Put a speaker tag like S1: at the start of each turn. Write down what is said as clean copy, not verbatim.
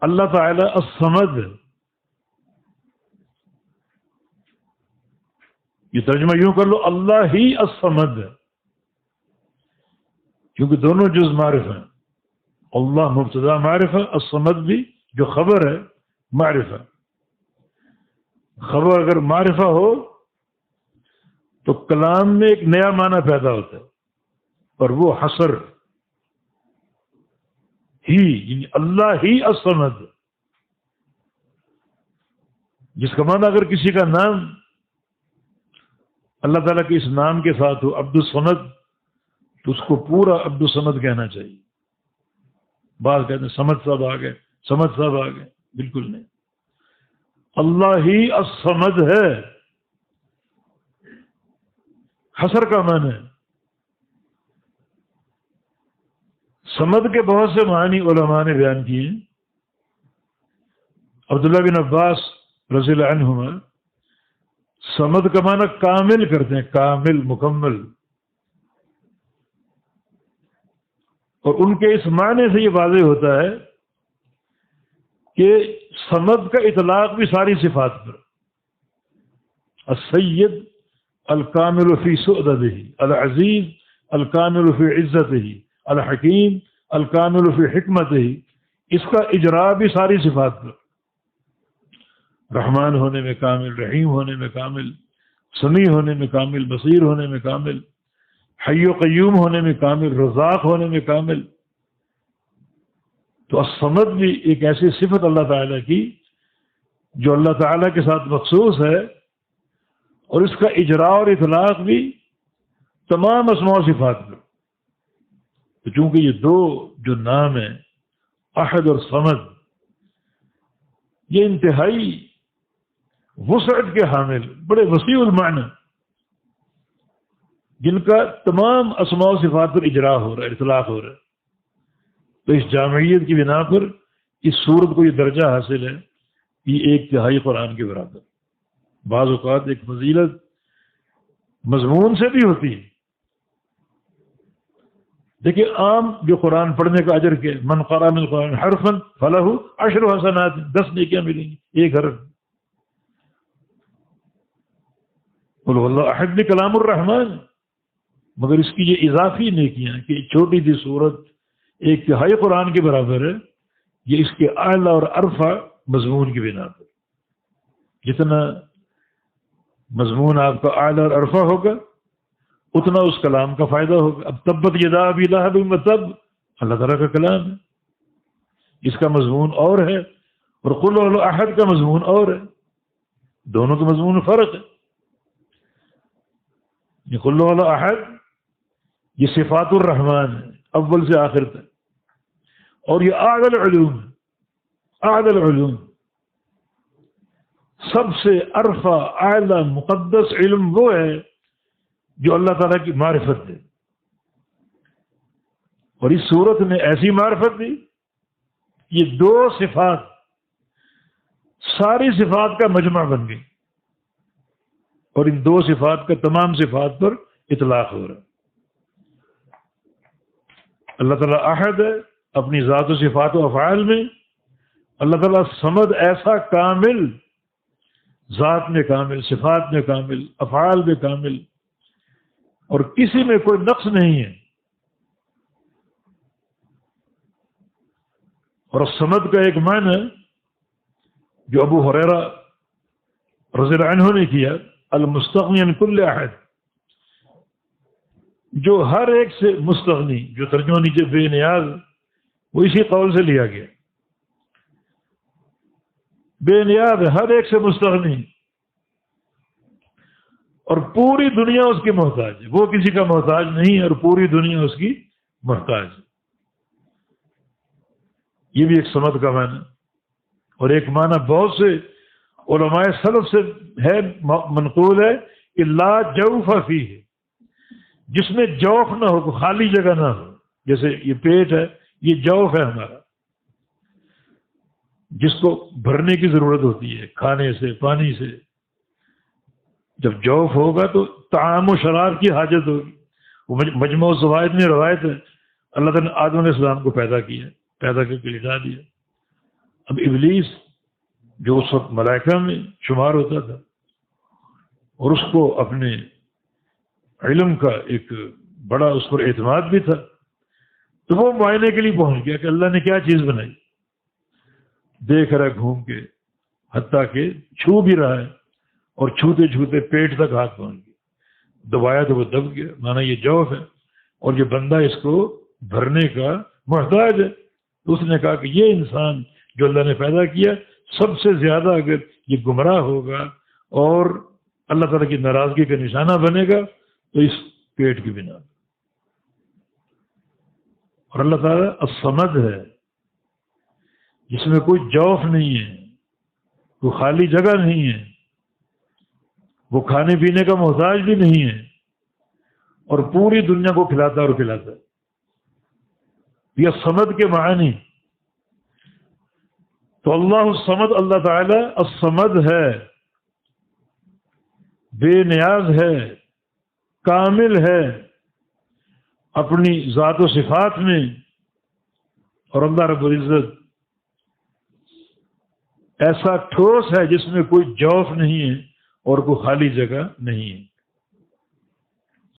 S1: اللہ تعالی الصمد، یہ ترجمہ یوں کر لو اللہ ہی الصمد، کیونکہ دونوں جز معرف ہیں، اللہ مبتدا معرفہ، الصمد بھی جو خبر ہے معرفہ۔ خبر اگر معرفہ ہو تو کلام میں ایک نیا معنی پیدا ہوتا ہے، اور وہ حصر ہی، یعنی اللہ ہی الصمد، جس کا معنی اگر کسی کا نام اللہ تعالیٰ کے اس نام کے ساتھ ہو عبد الصمد، تو اس کو پورا عبد الصمد کہنا چاہیے۔ بعض کہتے ہیں سمد صاحب آ گئے، سمد صاحب آ گئے، بالکل نہیں، اللہ ہی الصمد ہے۔ حصر کا معنی ہے، صمد کے بہت سے معنی علماء نے بیان کیے ہیں۔ عبداللہ بن عباس رضی اللہ عنہما صمد کا معنی کامل کرتے ہیں، کامل، مکمل، اور ان کے اس معنی سے یہ واضح ہوتا ہے کہ صمد کا اطلاق بھی ساری صفات پر، السید الکامل فی سعدتہ، العزیز الکامل فی عزتہ، الحکیم الکامل فی حکمتہ، اس کا اجراء بھی ساری صفات پر، رحمان ہونے میں کامل، رحیم ہونے میں کامل، سمیع ہونے میں کامل، بصیر ہونے میں کامل، حی و قیوم ہونے میں کامل، رزاق ہونے میں کامل۔ تو الصمد بھی ایک ایسی صفت اللہ تعالیٰ کی جو اللہ تعالیٰ کے ساتھ مخصوص ہے، اور اس کا اجراء اور اطلاق بھی تمام اسماء و صفات پر۔ تو چونکہ یہ دو جو نام ہیں احد اور صمد، یہ انتہائی وسعت کے حامل، بڑے وسیع المعنی، جن کا تمام اسماء و صفات پر اجراء ہو رہا ہے، اطلاق ہو رہا ہے، تو اس جامعیت کی بنا پر اس سورت کو یہ درجہ حاصل ہے، یہ ایک تہائی قرآن کے برابر۔ بعض اوقات ایک فضیلت مضمون سے بھی ہوتی ہے۔ دیکھیے عام جو قرآن پڑھنے کا اجر کے، من قرأ من القرآن حرفا فلہ 10 حسنات، 10 نیکیاں ملیں گی ایک حرف۔ قل هو اللہ احد بھی کلام الرحمن، مگر اس کی یہ اضافی نیکیاں کہ چھوٹی سی سورت ایک تہائی قرآن کے برابر ہے، یہ اس کے اعلیٰ اور ارفع مضمون کی بنا پر۔ جتنا مضمون آپ کا اعلیٰ اور ارفع ہوگا اتنا اس کلام کا فائدہ ہوگا۔ اب تبت یدا ابی لہب وتب اللہ تعالیٰ کا کلام ہے، اس کا مضمون اور ہے، اور قل هو احد کا مضمون اور ہے، دونوں کے مضمون میں فرق ہے۔ یہ قل هو احد یہ صفات الرحمن ہے اول سے آخر تک، اور یہ اعلی العلوم ہے، اعلی العلوم، سب سے ارفع اعلی مقدس علم وہ ہے جو اللہ تعالیٰ کی معرفت ہے، اور اس صورت نے ایسی معرفت دی، یہ دو صفات ساری صفات کا مجمع بن گئی، اور ان دو صفات کا تمام صفات پر اطلاق ہو رہا ہے۔ اللہ تعالیٰ احد ہے اپنی ذات و صفات و افعال میں، اللہ تعالیٰ صمد ایسا کامل، ذات میں کامل، صفات میں کامل، افعال میں کامل، اور کسی میں کوئی نقص نہیں ہے۔ اور الصمد کا ایک معنی جو ابو ہریرہ رضی اللہ عنہ نے کیا، المستغنی عن کل احد، جو ہر ایک سے مستغنی، جو ترجمہ نیچے بے نیاز، وہ اسی قول سے لیا گیا، بے نیاز ہے، ہر ایک سے مستغنی، اور پوری دنیا اس کی محتاج ہے، وہ کسی کا محتاج نہیں ہے، اور پوری دنیا اس کی محتاج ہے۔ یہ بھی ایک صمد کا معنی، اور ایک معنی بہت سے علماء سلف سے ہے، منقول ہے کہ لا جوف فیہ، جس میں جوف نہ ہو، خالی جگہ نہ ہو، جیسے یہ پیٹ ہے، یہ جوف ہے ہمارا، جس کو بھرنے کی ضرورت ہوتی ہے کھانے سے، پانی سے۔ جب جوف ہوگا تو طعام و شراب کی حاجت ہوگی۔ وہ مجموع الزوائد میں روایت ہے، اللہ تعالیٰ نے آدم علیہ السلام کو پیدا کیا، پیدا کر کے لٹا دیا، اب ابلیس جو اس وقت ملائکہ میں شمار ہوتا تھا اور اس کو اپنے علم کا ایک بڑا اس پر اعتماد بھی تھا، تو وہ معائنے کے لیے پہنچ گیا کہ اللہ نے کیا چیز بنائی، دیکھ رہا ہے گھوم کے، حتیٰ کہ چھو بھی رہا ہے اور چھوتے چھوتے پیٹ تک ہاتھ پہنچ گیا، دبایا تو وہ دب گیا، مانا یہ جوف ہے اور یہ بندہ اس کو بھرنے کا محتاج ہے۔ تو اس نے کہا کہ یہ انسان جو اللہ نے پیدا کیا سب سے زیادہ اگر یہ گمراہ ہوگا اور اللہ تعالیٰ کی ناراضگی کا نشانہ بنے گا تو اس پیٹ کی بنا۔ اور اللہ تعالیٰ الصمد ہے، جس میں کوئی جوف نہیں ہے، کوئی خالی جگہ نہیں ہے، وہ کھانے پینے کا محتاج بھی نہیں ہے اور پوری دنیا کو کھلاتا اور پلاتا ہے۔ یہ صمد کے معنی، تو اللہ الصمد، اللہ تعالیٰ الصمد ہے، بے نیاز ہے، کامل ہے اپنی ذات و صفات میں، اور اللہ رب العزت ایسا ٹھوس ہے جس میں کوئی جوف نہیں ہے اور کوئی خالی جگہ نہیں ہے۔